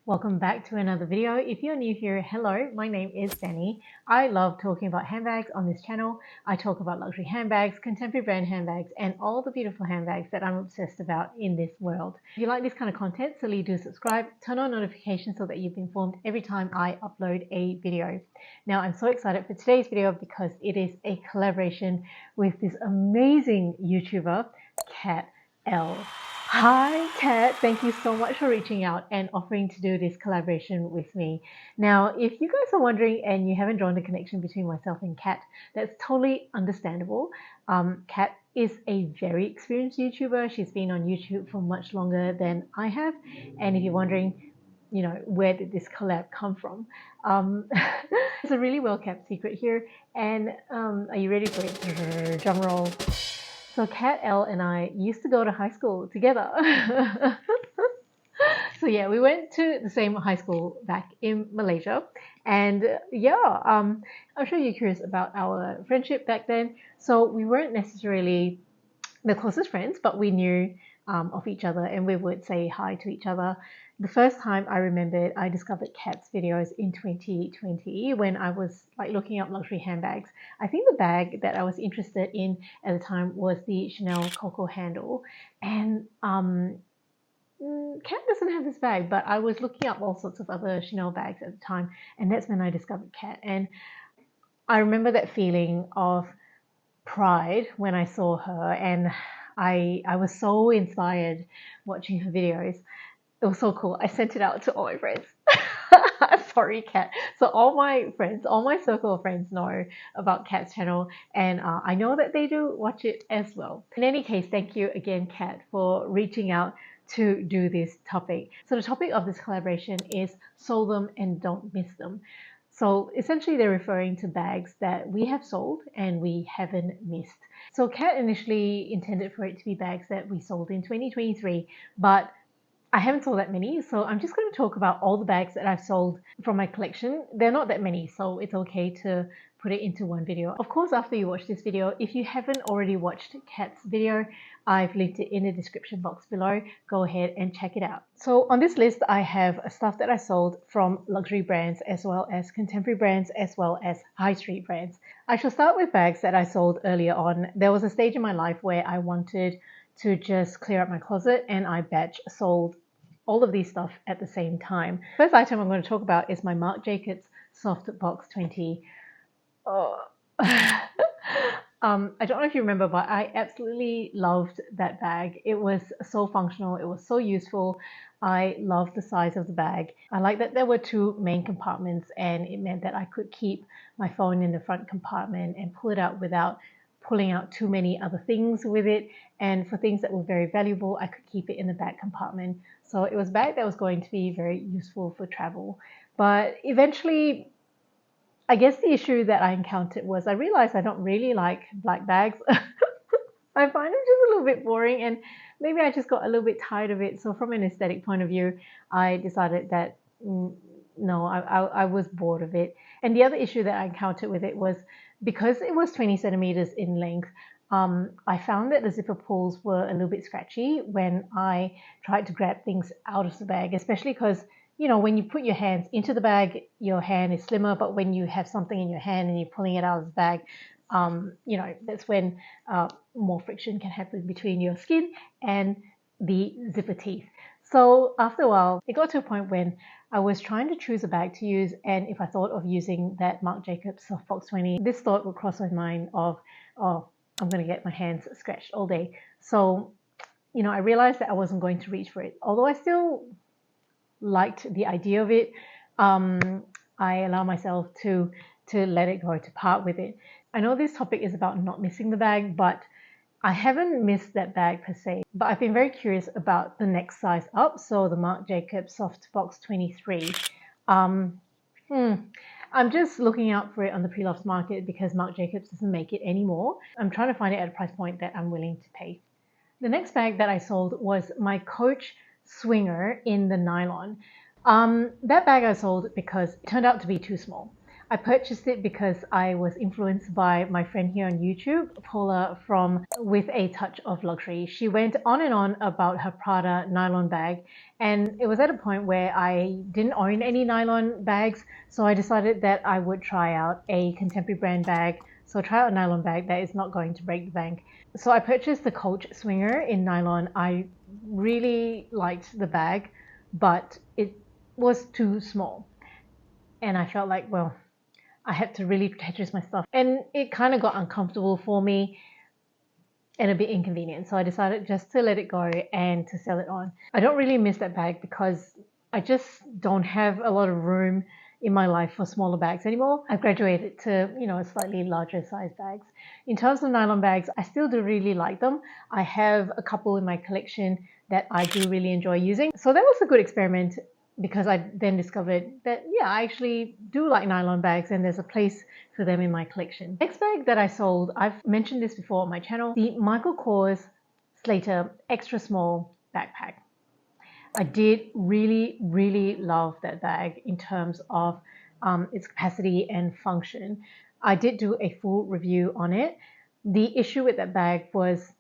Welcome back to another video. If you're new here, hello, my name is Dani. I love talking about handbags on this channel. I talk about luxury handbags, contemporary brand handbags, and all the beautiful handbags that I'm obsessed about in this world. If you like this kind of content, so do subscribe, turn on notifications so that you'll be informed every time I upload a video. Now, I'm so excited for today's video because it is a collaboration with this amazing YouTuber, Cat L. Hi, Kat. Thank you so much for reaching out and offering to do this collaboration with me. Now, if you guys are wondering and you haven't drawn the connection between myself and Kat, that's totally understandable. Kat is a very experienced YouTuber. She's been on YouTube for much longer than I have. And if you're wondering, where did this collab come from? It's a really well-kept secret here. And are you ready for it? Drum roll. So Kat L and I used to go to high school together. So yeah, we went to the same high school back in Malaysia. And I'm sure you're curious about our friendship back then. So we weren't necessarily the closest friends, but we knew of each other and we would say hi to each other. The first time I remembered, I discovered Kat's videos in 2020 when I was looking up luxury handbags. I think the bag that I was interested in at the time was the Chanel Coco handle. And Kat doesn't have this bag, but I was looking up all sorts of other Chanel bags at the time, and that's when I discovered Kat. And I remember that feeling of pride when I saw her, and I was so inspired watching her videos. It was so cool. I sent it out to all my friends. Sorry, Kat. So all my friends, all my circle of friends know about Kat's channel, and I know that they do watch it as well. In any case, thank you again, Kat, for reaching out to do this topic. So the topic of this collaboration is sold them and don't miss them. So essentially they're referring to bags that we have sold and we haven't missed. So Kat initially intended for it to be bags that we sold in 2023, but I haven't sold that many, so I'm just going to talk about all the bags that I've sold from my collection. They're not that many, so it's okay to put it into one video. Of course, after you watch this video, if you haven't already watched Kat's video, I've linked it in the description box below. Go ahead and check it out. So on this list, I have stuff that I sold from luxury brands as well as contemporary brands as well as high street brands. I shall start with bags that I sold earlier on. There was a stage in my life where I wanted to just clear up my closet and I batch sold all of these stuff at the same time. First item I'm going to talk about is my Marc Jacobs Soft Box 20. Oh. I don't know if you remember, but I absolutely loved that bag. It was so functional. It was so useful. I loved the size of the bag. I like that there were two main compartments, and it meant that I could keep my phone in the front compartment and pull it out without pulling out too many other things with it. And for things that were very valuable, I could keep it in the back compartment. So it was a bag that was going to be very useful for travel. But eventually, I guess the issue that I encountered was I realized I don't really like black bags. I find it just a little bit boring, and maybe I just got a little bit tired of it. So from an aesthetic point of view, I decided that no, I was bored of it. And the other issue that I encountered with it was because it was 20 centimeters in length, I found that the zipper pulls were a little bit scratchy when I tried to grab things out of the bag, especially because, when you put your hands into the bag, your hand is slimmer, but when you have something in your hand and you're pulling it out of the bag, that's when more friction can happen between your skin and the zipper teeth. So after a while, it got to a point when I was trying to choose a bag to use, and if I thought of using that Marc Jacobs Softbox 20, this thought would cross my mind of, oh, I'm going to get my hands scratched all day. So, I realized that I wasn't going to reach for it. Although I still liked the idea of it, I allow myself to let it go, to part with it. I know this topic is about not missing the bag, but I haven't missed that bag per se, but I've been very curious about the next size up, so the Marc Jacobs Softbox 23. I'm just looking out for it on the pre-loved market because Marc Jacobs doesn't make it anymore. I'm trying to find it at a price point that I'm willing to pay. The next bag that I sold was my Coach Swinger in the nylon. That bag I sold because it turned out to be too small. I purchased it because I was influenced by my friend here on YouTube, Paula from With a Touch of Luxury. She went on and on about her Prada nylon bag, and it was at a point where I didn't own any nylon bags, so I decided that I would try out a contemporary brand bag. So try out a nylon bag that is not going to break the bank. So I purchased the Coach Swinger in nylon. I really liked the bag, but it was too small. And I felt like, well, I had to really purchase my stuff. And it kind of got uncomfortable for me and a bit inconvenient. So I decided just to let it go and to sell it on. I don't really miss that bag because I just don't have a lot of room in my life for smaller bags anymore. I've graduated to, slightly larger size bags. In terms of nylon bags, I still do really like them. I have a couple in my collection that I do really enjoy using. So that was a good experiment because I then discovered that, yeah, I actually do like nylon bags and there's a place for them in my collection. Next bag that I sold, I've mentioned this before on my channel, the Michael Kors Slater Extra Small Backpack. I did really, really love that bag in terms of its capacity and function. I did do a full review on it. The issue with that bag was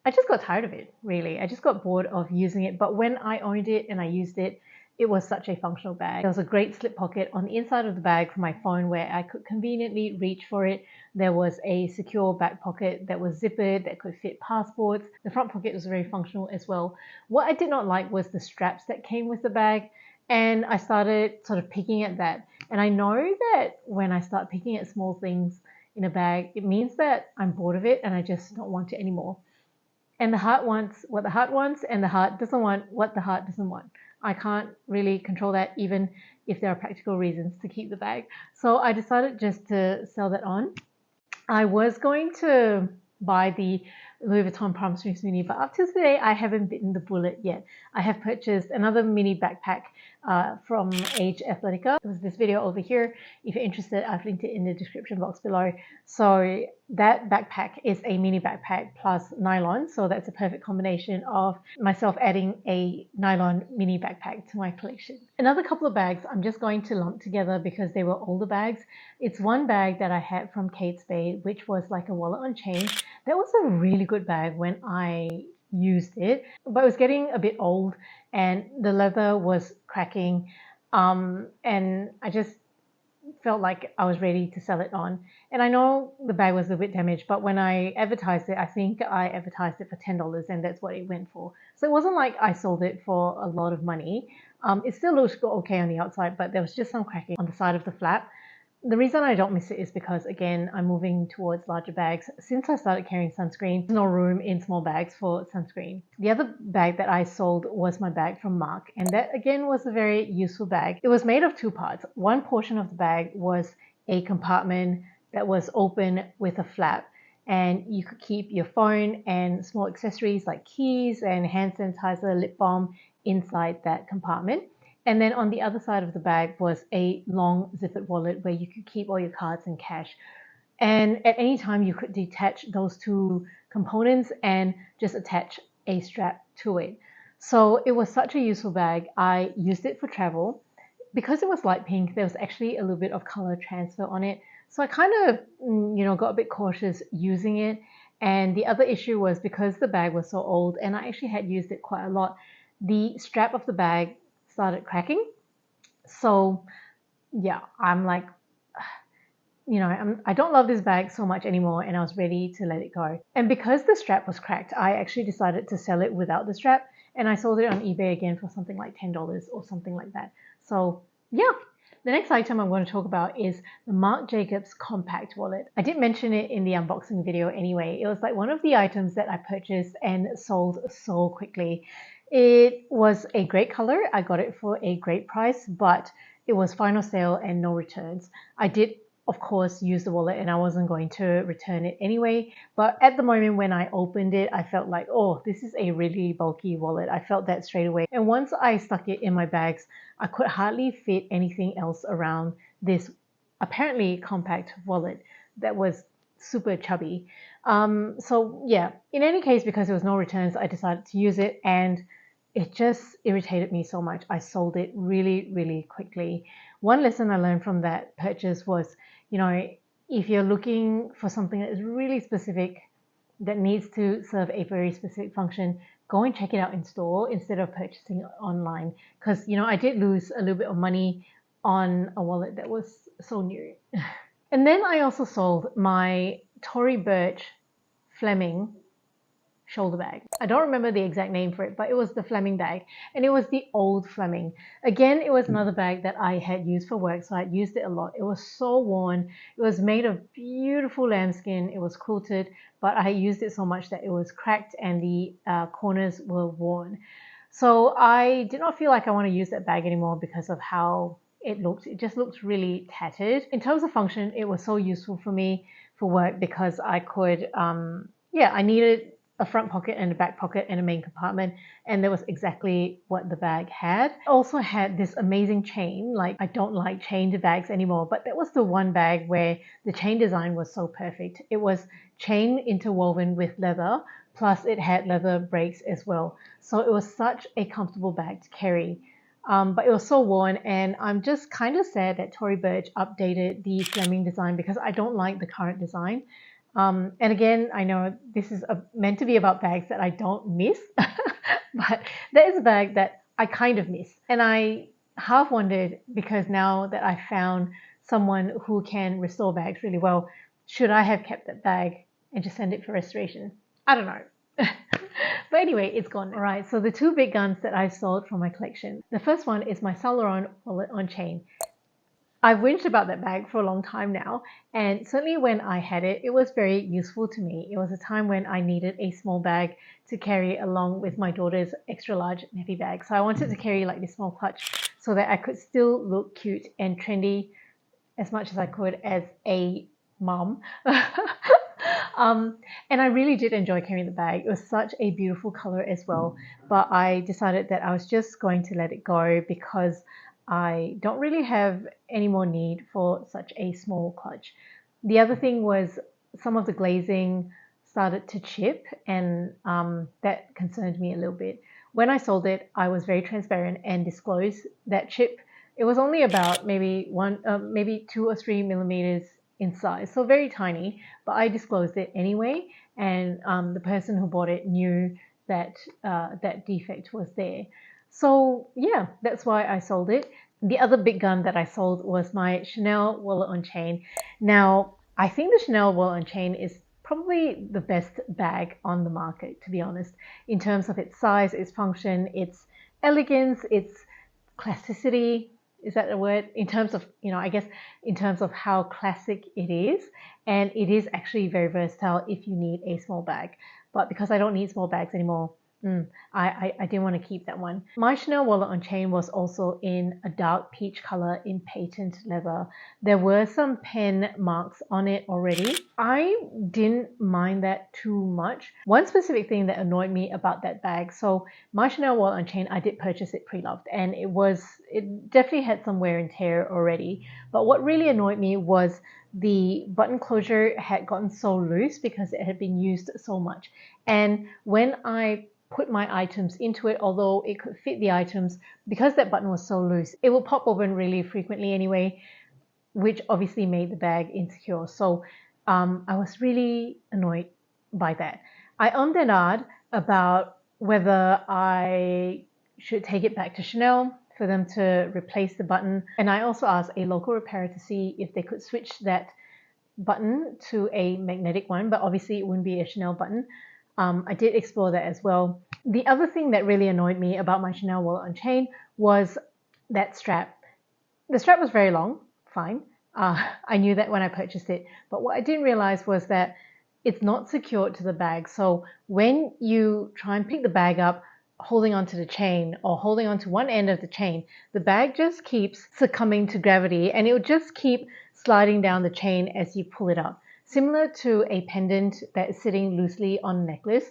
I just got tired of it, really. I just got bored of using it. But when I owned it and I used it, it was such a functional bag. There was a great slip pocket on the inside of the bag for my phone where I could conveniently reach for it. There was a secure back pocket that was zippered that could fit passports. The front pocket was very functional as well. What I did not like was the straps that came with the bag, and I started sort of picking at that. And I know that when I start picking at small things in a bag, it means that I'm bored of it and I just don't want it anymore. And the heart wants what the heart wants, and the heart doesn't want what the heart doesn't want. I can't really control that, even if there are practical reasons to keep the bag. So I decided just to sell that on. I was going to buy the Louis Vuitton Palm Springs Mini, but up to today, I haven't bitten the bullet yet. I have purchased another mini backpack from Age Athletica. There's this video over here. If you're interested, I've linked it in the description box below. So that backpack is a mini backpack plus nylon. So that's a perfect combination of myself adding a nylon mini backpack to my collection. Another couple of bags I'm just going to lump together because they were older bags. It's one bag that I had from Kate Spade, which was like a wallet on chain. That was a really good bag when I used it, but it was getting a bit old and the leather was cracking, and I just felt like I was ready to sell it on. And I know the bag was a bit damaged, but when I advertised it, I think I advertised it for $10 and that's what it went for. So it wasn't like I sold it for a lot of money. It still looks okay on the outside, but there was just some cracking on the side of the flap. The reason I don't miss it is because, again, I'm moving towards larger bags. Since I started carrying sunscreen, there's no room in small bags for sunscreen. The other bag that I sold was my bag from Marc, and that, again, was a very useful bag. It was made of two parts. One portion of the bag was a compartment that was open with a flap, and you could keep your phone and small accessories like keys and hand sanitizer, lip balm inside that compartment. And then on the other side of the bag was a long zippered wallet where you could keep all your cards and cash. And at any time you could detach those two components and just attach a strap to it. So it was such a useful bag. I used it for travel. Because it was light pink, there was actually a little bit of color transfer on it. So I kind of, got a bit cautious using it. And the other issue was because the bag was so old and I actually had used it quite a lot, the strap of the bag started cracking. So yeah, I'm like, I don't love this bag so much anymore, and I was ready to let it go. And because the strap was cracked, I actually decided to sell it without the strap, and I sold it on eBay again for something like $10 or something like that. So yeah. The next item I'm going to talk about is the Marc Jacobs compact wallet. I did mention it in the unboxing video anyway. It was like one of the items that I purchased and sold so quickly. It was a great color. I got it for a great price, but it was final sale and no returns. I did, of course, use the wallet and I wasn't going to return it anyway. But at the moment when I opened it, I felt like, oh, this is a really bulky wallet. I felt that straight away. And once I stuck it in my bags, I could hardly fit anything else around this apparently compact wallet that was super chubby. So yeah, in any case, because there was no returns, I decided to use it, and it just irritated me so much. I sold it really, really quickly. One lesson I learned from that purchase was, you know, if you're looking for something that is really specific, that needs to serve a very specific function, go and check it out in store instead of purchasing online. Because, you know, I did lose a little bit of money on a wallet that was so new. And then I also sold my Tory Burch Fleming shoulder bag. I don't remember the exact name for it, but it was the Fleming bag, and it was the old Fleming. Again, it was another bag that I had used for work, so I'd used it a lot. It was so worn. It was made of beautiful lambskin. It was quilted, but I used it so much that it was cracked and the corners were worn. So I did not feel like I want to use that bag anymore because of how it looked. It just looked really tattered. In terms of function, it was so useful for me for work because I could, I needed a front pocket and a back pocket and a main compartment, and that was exactly what the bag had. It also had this amazing chain. Like, I don't like chained bags anymore, but that was the one bag where the chain design was so perfect. It was chain interwoven with leather, plus it had leather brakes as well. So it was such a comfortable bag to carry. But it was so worn, and I'm just kind of sad that Tory Burch updated the Fleming design because I don't like the current design. And again, I know this is meant to be about bags that I don't miss, but that is a bag that I kind of miss. And I half wondered, because now that I found someone who can restore bags really well, should I have kept that bag and just send it for restoration? I don't know. But anyway, it's gone. All right, so the two big guns that I've sold from my collection. The first one is my Saint Laurent wallet on chain. I've whinged about that bag for a long time now, and certainly when I had it, it was very useful to me. It was a time when I needed a small bag to carry along with my daughter's extra large nappy bag. So I wanted to carry like this small clutch so that I could still look cute and trendy as much as I could as a mom. And I really did enjoy carrying the bag. It was such a beautiful color as well, but I decided that I was just going to let it go because I don't really have any more need for such a small clutch. The other thing was some of the glazing started to chip, and that concerned me a little bit. When I sold it, I was very transparent and disclosed that chip. It was only about maybe 2 or 3 millimeters in size, so very tiny, but I disclosed it anyway, and the person who bought it knew that that defect was there. So yeah, that's why I sold it. The other big gun that I sold was my Chanel wallet on chain. Now, I think the Chanel wallet on chain is probably the best bag on the market, to be honest, in terms of its size, its function, its elegance, its classicity. Is that a word? In terms of, I guess in terms of how classic it is. And it is actually very versatile if you need a small bag. But because I don't need small bags anymore, I didn't want to keep that one. My Chanel wallet on chain was also in a dark peach color in patent leather. There were some pen marks on it already. I didn't mind that too much. One specific thing that annoyed me about that bag, so my Chanel wallet on chain, I did purchase it pre-loved, and it definitely had some wear and tear already. But what really annoyed me was the button closure had gotten so loose because it had been used so much. And when I put my items into it, although it could fit the items, because that button was so loose, it would pop open really frequently anyway, which obviously made the bag insecure. So I was really annoyed by that. I ummed and ahed about whether I should take it back to Chanel for them to replace the button. And I also asked a local repairer to see if they could switch that button to a magnetic one, but obviously it wouldn't be a Chanel button. I did explore that as well. The other thing that really annoyed me about my Chanel wallet on chain was that strap. The strap was very long, fine. I knew that when I purchased it, but what I didn't realize was that it's not secured to the bag. So when you try and pick the bag up, holding onto the chain or holding onto one end of the chain, the bag just keeps succumbing to gravity, and it will just keep sliding down the chain as you pull it up, similar to a pendant that is sitting loosely on a necklace.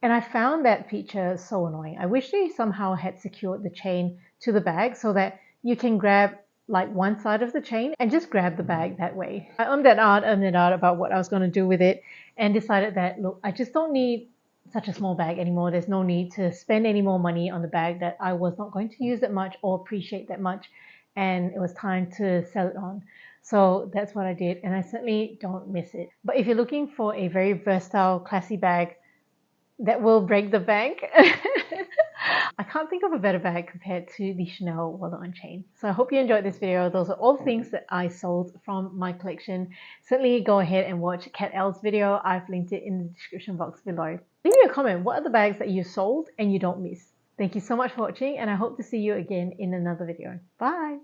And I found that feature so annoying. I wish they somehow had secured the chain to the bag so that you can grab like one side of the chain and just grab the bag that way. I ummed and ahed about what I was going to do with it, and decided that, look, I just don't need such a small bag anymore. There's no need to spend any more money on the bag that I was not going to use that much or appreciate that much, and it was time to sell it on. So that's what I did, and I certainly don't miss it. But if you're looking for a very versatile, classy bag that will break the bank, I can't think of a better bag compared to the Chanel wallet on chain. So I hope you enjoyed this video. Those are all the things that I sold from my collection. Certainly go ahead and watch Kat L's video. I've linked it in the description box below. Leave me a comment. What are the bags that you sold and you don't miss? Thank you so much for watching, and I hope to see you again in another video. Bye!